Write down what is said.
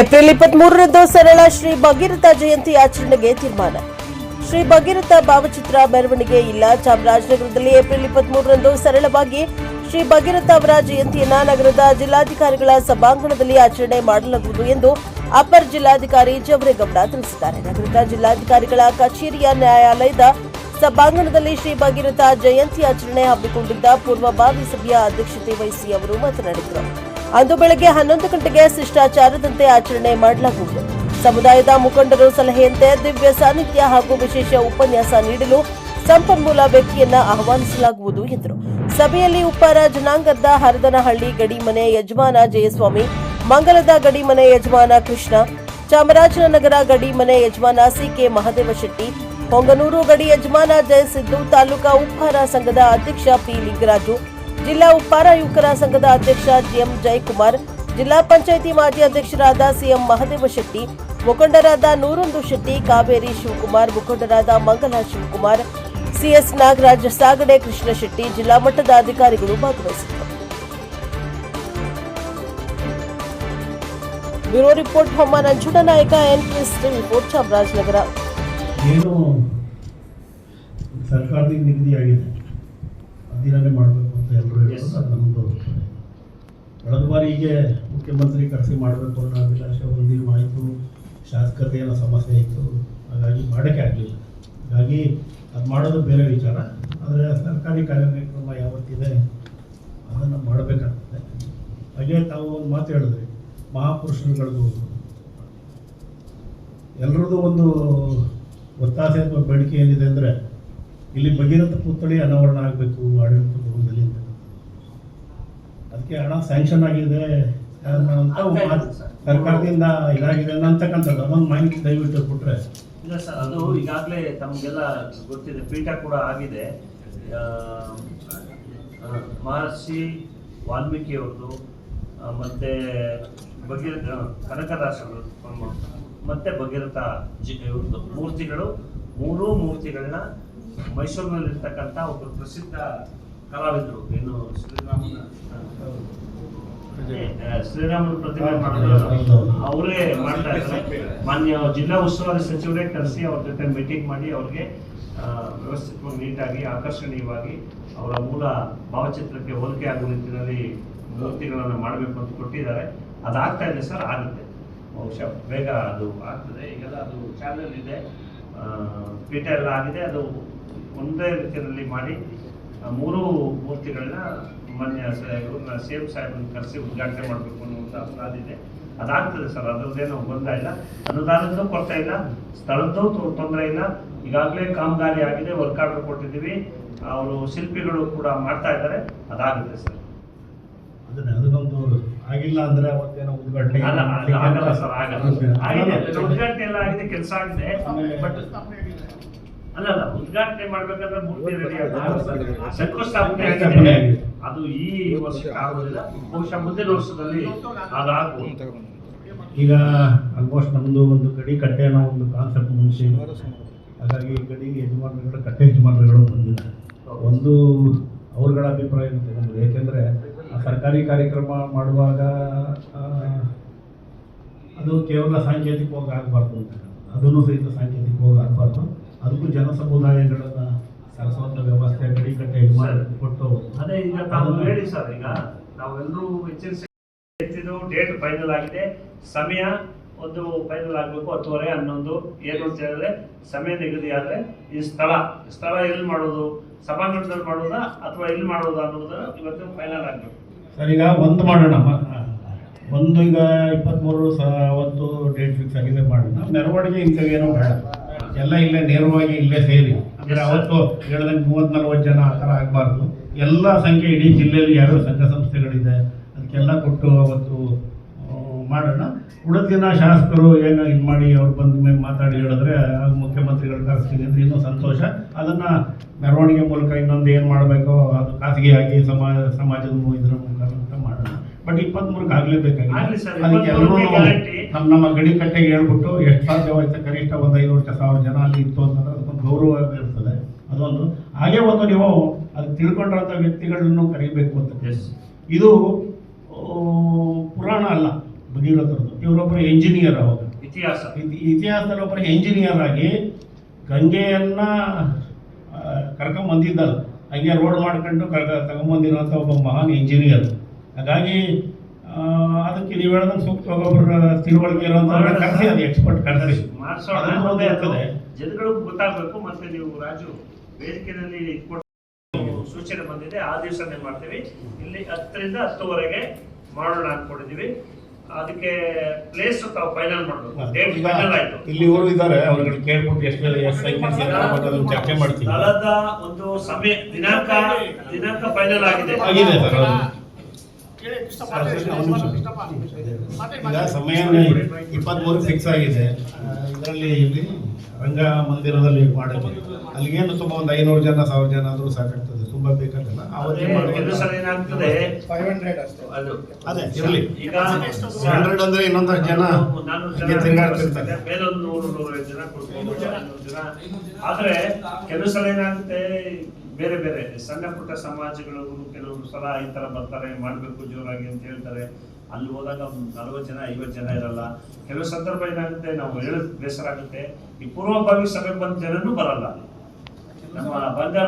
April 23ರಂದು ಸರಳ ಶ್ರೀ ಭಗೀರಥ ಜಯಂತಿ ಆಚರಣೆಗೆ ತೀರ್ಮಾನ. ಶ್ರೀ ಭಗೀರಥ ಭಾವಚಿತ್ರ ಮೆರವಣಿಗೆ ಇಲ್ಲ. ಚಾಮರಾಜನಗರದಲ್ಲಿ ಏಪ್ರಿಲ್ 23ರಂದು ಸರಳವಾಗಿ ಶ್ರೀ ಭಗೀರಥ ಅವರ ಜಯಂತಿಯನ್ನು ನಗರದ ಜಿಲ್ಲಾಧಿಕಾರಿಗಳ ಸಭಾಂಗಣದಲ್ಲಿ ಆಚರಣೆ ಮಾಡಲಾಗುವುದು ಎಂದು ಅಪರ ಜಿಲ್ಲಾಧಿಕಾರಿ ಜವರೇಗೌಡ ತಿಳಿಸಿದ್ದಾರೆ. ನಗರದ ಜಿಲ್ಲಾಧಿಕಾರಿಗಳ ಕಚೇರಿಯ ನ್ಯಾಯಾಲಯದ ಸಭಾಂಗಣದಲ್ಲಿ ಶ್ರೀ ಭಗೀರಥ ಜಯಂತಿ ಆಚರಣೆ ಹಮ್ಮಿಕೊಂಡಿದ್ದ ಪೂರ್ವಭಾವಿ ಸಭೆಯ ಅಧ್ಯಕ್ಷತೆ ವಹಿಸಿ ಅವರು ಮಾತನಾಡಿದರು. ಅಂದು ಬೆಳಗ್ಗೆ 11 ಗಂಟೆಗೆ ಶಿಷ್ಟಾಚಾರದಂತೆ ಆಚರಣೆ ಮಾಡಲಾಗುವುದು. ಸಮುದಾಯದ ಮುಖಂಡರು ಸಲಹೆಯಂತೆ ದಿವ್ಯ ಸಾನ್ನಿಧ್ಯ ಹಾಗೂ ವಿಶೇಷ ಉಪನ್ಯಾಸ ನೀಡಲು ಸಂಪನ್ಮೂಲ ವ್ಯಕ್ತಿಯನ್ನ ಆಹ್ವಾನಿಸಲಾಗುವುದು ಎಂದರು. ಸಭೆಯಲ್ಲಿ ಉಪ್ಪಾರ ಜನಾಂಗದ ಹರದನಹಳ್ಳಿ ಗಡಿಮನೆ ಯಜಮಾನ ಜಯಸ್ವಾಮಿ, ಮಂಗಲದ ಗಡಿಮನೆ ಯಜಮಾನ ಕೃಷ್ಣ, ಚಾಮರಾಜನಗರ ಗಡಿಮನೆ ಯಜಮಾನ ಸಿಕೆ ಮಹದೇವ ಶೆಟ್ಟಿ, ಹೊಂಗನೂರು ಗಡಿ ಯಜಮಾನ ಜಯಸಿದ್ದು, ತಾಲೂಕಾ ಉಪ್ಪಾರ ಸಂಘದ ಅಧ್ಯಕ್ಷ ಪಿ ಲಿಂಗರಾಜು, ಜಿಲ್ಲಾ ಉಪ್ಪಾರ ಯುವಕರ ಸಂಘದ ಅಧ್ಯಕ್ಷ ಜಿಎಂ ಜಯಕುಮಾರ್, ಜಿಲ್ಲಾ ಪಂಚಾಯಿತಿ ಮಾಜಿ ಅಧ್ಯಕ್ಷರಾದ ಸಿಎಂ ಮಹದೇವ ಶೆಟ್ಟಿ, ಮುಖಂಡರಾದ ನೂರೊಂದು ಶೆಟ್ಟಿ, ಕಾವೇರಿ ಶಿವಕುಮಾರ್, ಮುಖಂಡರಾದ ಮಂಗಲ ಶಿವಕುಮಾರ್, ಸಿಎಸ್ ನಾಗರಾಜ್, ಸಾಗಡೆ ಕೃಷ್ಣ ಶೆಟ್ಟಿ, ಜಿಲ್ಲಾ ಮಟ್ಟದ ಅಧಿಕಾರಿಗಳು ಭಾಗವಹಿಸಿದ್ದರು. Bureau report Homma Nanjundanayaka, NPS report, Chamarajanagar. ಏನು ಸರ್ಕಾರದಿಂದ ನಿಗದಿಯಾಗಿದೆ ಅದಿನೇ ಮಾಡಬೇಕು ಅಂತ ಎಲ್ಲರೂ ಹೇಳೋದು ಅದು ನಮ್ಮದು. ಕಳೆದ ಬಾರಿಗೆ ಮುಖ್ಯಮಂತ್ರಿ ಕರೆಸಿ ಮಾಡಬೇಕು ಅನ್ನೋ ಅಭಿಲಾಷೆ ಒಂದಿನ ಆಯಿತು, ಶಾಸಕತೆಯ ಸಮಸ್ಯೆ ಇತ್ತು, ಹಾಗಾಗಿ ಮಾಡೋಕ್ಕೆ ಆಗಲಿಲ್ಲ. ಹಾಗಾಗಿ ಅದು ಮಾಡೋದು ಬೇರೆ ವಿಚಾರ. ಆದರೆ ಸರ್ಕಾರಿ ಕಾರ್ಯಕ್ರಮ ಯಾವತ್ತಿದೆ ಅದನ್ನು ಮಾಡಬೇಕಾಗ್ತದೆ. ಹಾಗೆ ತಾವು ಒಂದು ಮಾತು ಹೇಳಿದ್ರಿ, ಮಹಾಪುರುಷರುಗಳದ್ದು ಎಲ್ಲರದ್ದು ಒಂದು ಒತ್ತಾಸೆ ಅಥವಾ ಬೇಡಿಕೆ ಏನಿದೆ ಅಂದರೆ ಇಲ್ಲಿ ಭಗೀರಥ ಪುತ್ಥಳಿ ಅನಾವರಣ ಆಗಬೇಕು ಆಡಳಿತ ಭವನದಲ್ಲಿ ಅಂತ. ಅದಕ್ಕೆ ಹಣ ಸ್ಯಾಂಕ್ಷನ್ ಆಗಿದೆ ಅಂತ ಸರ್ಕಾರದಿಂದ ಇದಾಗಿದೆ ಅಂತಕ್ಕಂಥದ್ದು ಅದೊಂದು ಮಾಹಿತಿ ದಯವಿಟ್ಟು ಕೊಟ್ಟರೆ. ಇಲ್ಲ ಸರ್, ಅದು ಈಗಾಗಲೇ ತಮಗೆಲ್ಲ ಗೊತ್ತಿದೆ, ಪೀಠ ಕೂಡ ಆಗಿದೆ. ಮಹರ್ಷಿ ವಾಲ್ಮೀಕಿಯವ್ರದ್ದು ಮತ್ತು ಭಗೀರಥ ಕನಕದಾಸರು ಮತ್ತು ಭಗೀರಥ ಇವ್ರದ್ದು ಮೂರ್ತಿಗಳು, ಮೂರೂ ಮೂರ್ತಿಗಳನ್ನ ಮೈಸೂರಿನಲ್ಲಿರ್ತಕ್ಕಂಥ ಒಬ್ಬರು ಪ್ರಸಿದ್ಧ ಕಲಾವಿದರು, ಏನು ಶ್ರೀರಾಮನ ಪ್ರತಿಮೆ ಮಾಡೋದು ಅವರೇ ಮಾಡ್ತಾ ಇದ್ದಾರೆ. ಮಾನ್ಯ ಜಿಲ್ಲಾ ಉಸ್ತುವಾರಿ ಸಚಿವರೇ ಕರೆಸಿ ಅವ್ರ ಜೊತೆ ಮೀಟಿಂಗ್ ಮಾಡಿ ಅವ್ರಿಗೆ ವ್ಯವಸ್ಥಿತವಾಗಿ ನೀಟಾಗಿ ಆಕರ್ಷಣೀಯವಾಗಿ ಅವರ ಮೂಲ ಭಾವಚಿತ್ರಕ್ಕೆ ಹೋಲಿಕೆ ಆಗುವ ನಿಟ್ಟಿನಲ್ಲಿ ಮೂರ್ತಿಗಳನ್ನು ಮಾಡಬೇಕು ಅಂತ ಕೊಟ್ಟಿದ್ದಾರೆ. ಅದಾಗ್ತಾ ಇದೆ ಸರ್, ಆಗುತ್ತೆ, ಬಹುಶಃ ಬೇಗ ಅದು ಆಗ್ತದೆ. ಈಗೆಲ್ಲ ಅದು ಚಾನಲ್ ಇದೆ, ಪೀಠ ಎಲ್ಲ ಆಗಿದೆ. ಅದು ಒಂದೇ ರೀತಿಯಲ್ಲಿ ಮಾಡಿ ಮೂರು ಮೂರ್ತಿಗಳನ್ನ ಮಾನ್ಯ ಇವ್ರನ್ನ ಸಿಎಂ ಸಾಹೇಬನ್ನು ಕರೆಸಿ ಉದ್ಘಾಟನೆ ಮಾಡಬೇಕು ಅನ್ನುವಂಥ ಅಪರಾಧ ಇದೆ. ಅದಾಗ್ತದೆ ಸರ್, ಅದರದ್ದೇನೋ ಗೊಂದಲ ಇಲ್ಲ. ಅನುದಾನದ್ದು ಕೊರತೆ ಇಲ್ಲ, ಸ್ಥಳದ್ದು ತೊಂದರೆ ಇಲ್ಲ. ಈಗಾಗಲೇ ಕಾಮಗಾರಿ ಆಗಿದೆ, ವರ್ಕ್ ಆರ್ಡರ್ ಕೊಟ್ಟಿದ್ದೀವಿ, ಅವರು ಶಿಲ್ಪಿಗಳು ಕೂಡ ಮಾಡ್ತಾ ಇದ್ದಾರೆ. ಅದಾಗುತ್ತೆ ಸರ್. ಅದನ್ನೊಂದು ಆಗಿಲ್ಲ ಅಂದ್ರೆ ಅವತ್ತೇನೋ ಉದ್ಘಾಟನೆ ಆಗಲ್ಲ ಸರ್, ಆಗಲ್ಲ. ಉದ್ಘಾಟನೆ ಎಲ್ಲ ಆಗಿದೆ, ಕೆಲಸ ಆಗಿದೆ. ಬಟ್ ಅಲ್ಲ ಉದ್ಘಾಟನೆ ಮಾಡ್ಬೇಕಾದ್ರೆ ಮೂರ್ತಿ ರೆಡಿ ಶಂಕುಸ್ಥಾಪನೆ ಆಗಿದೆ. ಅದು ಈ ವರ್ಷಕ್ಕೆ ಆಗೋದಿಲ್ಲ, ಬಹುಶಃ ಮುಂದಿನ ವರ್ಷದಲ್ಲಿ ಅದಾಗಬಹುದು. ಈಗ ಆಲ್ಮೋಸ್ಟ್ ನಮ್ಮದು ಒಂದು ಗಡಿ ಕಟ್ಟೆ ಅನ್ನೋ ಒಂದು ಕಾನ್ಸೆಪ್ಟ್ ಮುಂಚೆ, ಹಾಗಾಗಿ ಗಡಿ ಯಜಮಾನರುಗಳು ಕಟ್ಟೆ ಯಜಮಾನರುಗಳು ಬಂದಿದೆ. ಒಂದು ಅವ್ರಗಳ ಅಭಿಪ್ರಾಯ ತಗೊಂಡು, ಏಕೆಂದರೆ ಸರ್ಕಾರಿ ಕಾರ್ಯಕ್ರಮ ಮಾಡುವಾಗ ಅದು ಕೇವಲ ಸಾಂಕೇತಿಕವಾಗಿ ಆಗಬಾರ್ದು ಅಂತ, ಅದನ್ನು ಸಹಿತ ಸಾಂಕೇತಿಕವಾಗಿ ಆಗಬಾರ್ದು. ಅದಕ್ಕೂ ಜನ ಸಮುದಾಯಗಳನ್ನು ಕರೆಸುವಂಥ ವ್ಯವಸ್ಥೆ ಗಡಿ ಕಟ್ಟೆ ಯಜಮಾನರಿಗೆ ಕೊಟ್ಟು ಅದೇ ಈಗ ತಾವು ಹೇಳಿ ಸರ್. ಈಗ ನಾವೆಲ್ಲರೂ ಎತ್ತಿದ್ದು ಡೇಟ್ ಫೈನಲ್ ಆಗಿದೆ, ಸಮಯ ಒಂದು ಫೈನಲ್ ಆಗಬೇಕು 10:30, 11 ಏನು ಅಂತ ಹೇಳಿದ್ರೆ ಸಮಯ ನಿಗದಿ ಆದರೆ ಈ ಸ್ಥಳ ಎಲ್ಲಿ ಮಾಡೋದು, ಸಭಾಂಗಣದಲ್ಲಿ ಮಾಡೋದಾ ಅಥವಾ ಎಲ್ಲಿ ಮಾಡೋದಾ ಅನ್ನೋದು ಇವತ್ತು ಫೈನಲ್ ಆಗಬೇಕು ಸರ್. ಈಗ ಒಂದು ಮಾಡೋಣ, ಒಂದು ಈಗ 23 ಅವತ್ತು ಡೇಟ್ ಫಿಕ್ಸ್ ಆಗಿದೆ ಮಾಡೋಣ. ಮೆರವಣಿಗೆ ಇಂಥವೇನೋ ಬೇಡ, ಎಲ್ಲ ಇಲ್ಲೇ ನೇರವಾಗಿ ಇಲ್ಲೇ ಸೇರಿ. ಅಂದರೆ ಅವತ್ತು ಹೇಳ್ದಂಗೆ 30-40 ಜನ ಆ ಥರ ಆಗಬಾರ್ದು. ಎಲ್ಲ ಸಂಖ್ಯೆ ಇಡೀ ಜಿಲ್ಲೆಯಲ್ಲಿ ಯಾವ್ಯಾವ ಸಂಘ ಸಂಸ್ಥೆಗಳಿದೆ ಅದಕ್ಕೆಲ್ಲ ಕೊಟ್ಟು ಅವತ್ತು ಮಾಡೋಣ. ಉಳಿದ ದಿನ ಶಾಸಕರು ಏನು ಇದು ಮಾಡಿ ಅವ್ರು ಬಂದ ಮೇಲೆ ಮಾತಾಡಿ ಹೇಳಿದ್ರೆ ಮುಖ್ಯಮಂತ್ರಿಗಳು ಕರೆಸ್ತೀನಿ ಅಂದರೆ ಇನ್ನೂ ಸಂತೋಷ. ಅದನ್ನು ಮೆರವಣಿಗೆ ಮೂಲಕ ಇನ್ನೊಂದು ಏನು ಮಾಡಬೇಕೋ ಅದು ಖಾಸಗಿಯಾಗಿ ಸಮಾಜದ ಇದ್ರ ಮುಖಾಂತರ ಮಾಡೋಣ. ಬಟ್ 23ಕ್ಕೆ ಆಗಲೇಬೇಕಾಗಿದೆ. ಅದಕ್ಕೆ ಎಲ್ಲರೂ ನಮ್ಮ ಗಡಿ ಕಟ್ಟೆಗೆ ಹೇಳ್ಬಿಟ್ಟು ಎಷ್ಟು ಸಾಧ್ಯವಾಯ್ತು ಕನಿಷ್ಠ ಒಂದು 500,000 ಜನ ಅಲ್ಲಿ ಇತ್ತು ಅಂತಂದ್ರೆ ಅದಕ್ಕೊಂದು ಗೌರವ ಇರ್ತದೆ. ಅದೊಂದು ಹಾಗೆ ಒಂದು ನೀವು ಅದು ತಿಳ್ಕೊಂಡಿರೋಂಥ ವ್ಯಕ್ತಿಗಳನ್ನು ಕರೀಬೇಕು ಅಂತ. ಇದು ಪುರಾಣ ಅಲ್ಲ ಭಗೀರಥರದ್ದು. ಇವರೊಬ್ಬರು ಎಂಜಿನಿಯರ್ ಅವಾಗ ಇತಿಹಾಸ ಇತಿಹಾಸದಲ್ಲಿ ಒಬ್ಬರು ಎಂಜಿನಿಯರ್ ಆಗಿ ಗಂಗೆಯನ್ನ ಕರ್ಕೊಂಬಂದಿದ್ದಲ್ಲ, ಹಂಗೆ ರೋಡ್ ಮಾಡ್ಕೊಂಡು ತಗೊಂಬಂದಿರುವಂಥ ಒಬ್ಬ ಮಹಾನ್ ಇಂಜಿನಿಯರ್. ಹಾಗಾಗಿ ಅದಕ್ಕೆ ನೀವು ಹೇಳೋದಂಗೆ ಸೂಕ್ತವಾಗಿ ಒಬ್ಬರ ತಿಳುವಳಿಕೆ ಇರುವಂಥ ಕರೆಸಿ, ಅದು ಎಕ್ಸ್ಪರ್ಟ್ ಕರೆಸಿ ಮಾಡಿಸೋಣ. ಜನಗಳಿಗೂ ಗೊತ್ತಾಗಬೇಕು. ಮತ್ತೆ ನೀವು ರಾಜು ವೇದಿಕೆಯಲ್ಲಿ ಸೂಚನೆ ಬಂದಿದೆ, ಆ ದಿವಸನೇ ಮಾಡ್ತೀವಿ. ಇಲ್ಲಿ 10 ರಿಂದ 10:30 ಮಾಡೋಣ ಅನ್ಕೊಂಡಿದೀವಿ. ಅದಕ್ಕೆ ಪ್ಲೇಸ್ ತಾವು ಫೈನಲ್ ಮಾಡಬೇಕು. ಡೇಟ್ ಫೈನಲ್ ಆಯ್ತು. ಇಲ್ಲಿ ಇವರು ಇದ್ದಾರೆ, ಅವ್ರಿಗೆ ಕೇಳ್ಬಿಟ್ಟು ಎಷ್ಟು ಅದನ್ನು ಚರ್ಚೆ ಮಾಡ್ತೀವಿ. ಸ್ಥಳದ ಒಂದು ಸಮಯ ದಿನಾಂಕ ಫೈನಲ್ ಆಗಿದೆ ಸರ್. ಈಗ ಸಮಯ 23 ಫಿಕ್ಸ್ ಆಗಿದೆ. ಇದರಲ್ಲಿ ಇಲ್ಲಿ ರಂಗ ಮಂದಿರದಲ್ಲಿ ಮಾಡಿದ್ವಿ. ಅಲ್ಲಿಗೇನು ತುಂಬ ಒಂದು 500 ಜನ 1000 ಜನ ಆದರೂ ಸಾಕಾಗ್ತದೆ, ತುಂಬ ಬೇಕಾಗಲ್ಲ. ಕೆಲವು ಸಲ ಏನಾಗ್ತದೆ, ಅದೇ ಇರಲಿ. ಈಗ 100 ಅಂದ್ರೆ ಇನ್ನೊಂದಷ್ಟು ಜನ ತಿರುಗಾಡ್ತಿರ್ತಾರೆ, ಮೇಲೊಂದು 100-150 ಜನ ಕೊಡ್ಬೋದು, 500 ಜನ. ಆದ್ರೆ ಕೆಲವು ಸಲ ಏನಾಗುತ್ತೆ, ಬೇರೆ ಬೇರೆ ಸಣ್ಣ ಪುಟ್ಟ ಸಮಾಜಗಳು ಕೆಲವರು ಸಲ ಈ ತರ ಬರ್ತಾರೆ, ಮಾಡ್ಬೇಕು ಜೋರಾಗಿ ಅಂತ ಹೇಳ್ತಾರೆ. ಅಲ್ಲಿ ಹೋದಾಗ ಒಂದು 40 ಜನ 50 ಜನ ಇರಲ್ಲ. ಕೆಲವು ಸಂದರ್ಭ ಏನಾಗುತ್ತೆ, ನಾವು ಹೇಳೋದು ಬೇಸರ ಆಗುತ್ತೆ, ಈ ಪೂರ್ವಭಾವಿ ಸಭೆ ಬಂದ ಜನನೂ ಬರಲ್ಲ. ನಮ್ಮ ಬಂದಾರ